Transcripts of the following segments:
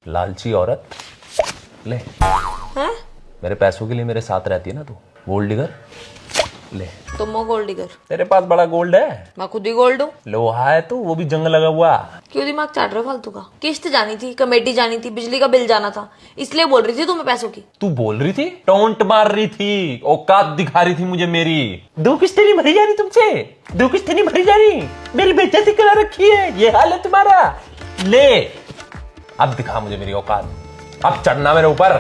लालची औरत ले। हैं? मेरे पैसों के लिए मेरे साथ रहती है ना तू, गोल्ड डिगर ले। तुम हो गोल्ड डिगर? तेरे पास बड़ा गोल्ड है। मैं खुद ही गोल्ड हूँ। लोहा है तो वो भी जंग लगा हुआ। क्यों दिमाग चाट रहे हो फालतू का? किस्त जानी थी, कमेटी जानी थी, बिजली का बिल जाना था, इसलिए बोल रही थी तुम्हें पैसों की। तू बोल रही थी, टोंट मार रही थी, औकात दिखा रही थी मुझे मेरी। दो किस्तें नहीं भरी जा रही तुमसे, दो किस्तें नहीं भरी जा रही, मेरी बेइज्जती करा रखी है, ये हाल है तुम्हारा। ले अब दिखा मुझे मेरी औकात, अब चढ़ना मेरे ऊपर।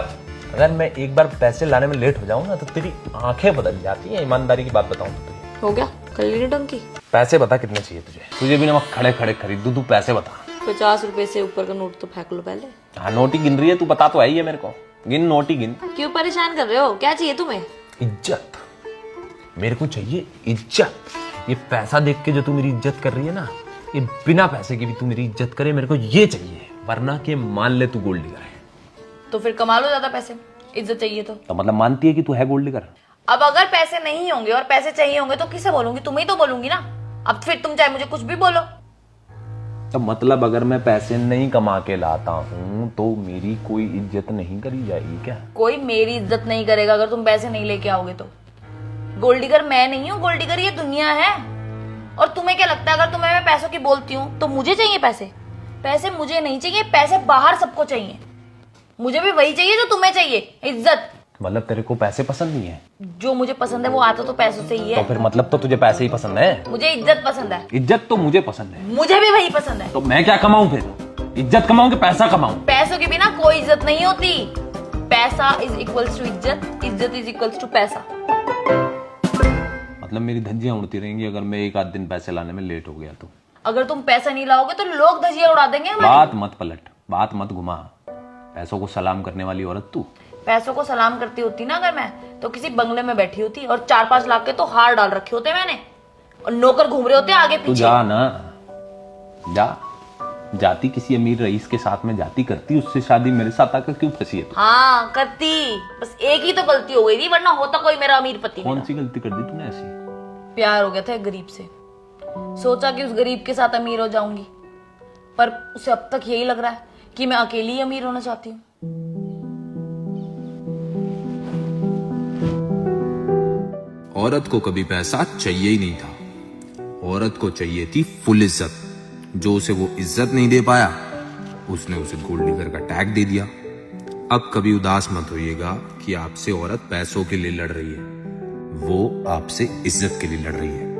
अगर मैं एक बार पैसे लाने में लेट हो जाऊं ना तो तेरी आंखें बदल जाती हैं। ईमानदारी की बात बताऊं तो तुझे। हो गया कर ली टंकी। पैसे बता कितने चाहिए तुझे? तुझे भी ना मैं खड़े खड़े खरीद दूं, तू पैसे बता। 50 रुपए से ऊपर का नोट तो फेंक लो पहले। हाँ नोट ही गिन रही है तू, बता तो आई है मेरे को, गिन नोट ही गिन। क्यों परेशान कर रहे हो? क्या चाहिए तुम्हें? इज्जत, मेरे को चाहिए इज्जत। ये पैसा देख के जो तू मेरी इज्जत कर रही है ना, ये बिना पैसे की भी तू मेरी इज्जत करे, मेरे को ये चाहिए। वरना के मान ले तू गोल्ड डिगर है। तो फिर कमा लो ज्यादा पैसे, इज्जत चाहिए तो मतलब मानती है कि तू है गोल्ड डिगर? अब अगर पैसे नहीं होंगे और पैसे चाहिए होंगे तो किसे बोलूंगी? तुम्हें ही तो बोलूंगी ना। अब फिर तुम चाहे मुझे कुछ भी बोलो। तो मतलब अगर मैं पैसे नहीं कमा के लाता हूँ तो मेरी कोई इज्जत नहीं करी जाएगी क्या? कोई मेरी इज्जत नहीं करेगा अगर तुम पैसे नहीं लेके आओगे तो। गोल्ड डिगर मैं नहीं हूँ, गोल्ड डिगर ये दुनिया है। और तुम्हें क्या लगता है अगर तुम्हें मैं पैसों की बोलती हूँ तो मुझे चाहिए पैसे? पैसे मुझे नहीं चाहिए, पैसे बाहर सबको चाहिए। मुझे भी वही चाहिए जो तुम्हें चाहिए, इज्जत। मतलब तेरे को पैसे पसंद नहीं है? जो मुझे पसंद है वो आता तो पैसों से ही है। तो फिर मतलब तो तुझे पैसे ही पसंद है? मुझे इज्जत पसंद है। इज्जत तो मुझे पसंद है। मुझे भी वही पसंद है। तो मैं क्या कमाऊं फिर? इज्जत कमाऊं कि पैसा कमाऊं? पैसों के बिना कोई इज्जत नहीं होती। पैसा इज इक्वल्स टू इज्जत, इज्जत इज इक्वल्स टू पैसा। मतलब मेरी धज्जियां उड़ती रहेंगी अगर मैं एक आध दिन पैसे लाने में लेट हो गया तो? अगर तुम पैसा नहीं लाओगे तो लोग धजिया उड़ा देंगे हमारी। बात मत पलट, बात मत घुमा। पैसों को सलाम करने वाली औरत तू। पैसों को सलाम करती होती ना अगर मैं, तो किसी बंगले में बैठी होती और 4-5 लाख के तो हार डाल रखे होते मैंने, और नौकर घूम रहे होते आगे तू पीछे। जा ना, जा। जाती किसी अमीर रईस के साथ में जाती, करती उससे शादी, मेरे साथ आकर क्यों फंसी है तू? हाँ करती, बस एक ही तो गलती हो गई थी, वरना होता कोई मेरा अमीर पति। कौन सी गलती कर दी तूने ऐसी? प्यार हो गया था एक गरीब से, सोचा कि उस गरीब के साथ अमीर हो जाऊंगी, पर उसे अब तक यही लग रहा है कि मैं अकेली ही अमीर होना चाहती हूँ। औरत को कभी पैसा चाहिए ही नहीं था। औरत को चाहिए थी फुल इज्जत। जो उसे वो इज्जत नहीं दे पाया, उसने उसे गोल्ड डिगर का टैग दे दिया। अब कभी उदास मत होइएगा कि आपसे औरत पैसों के लिए लड़ रही है, वो आपसे इज्जत के लिए लड़ रही है।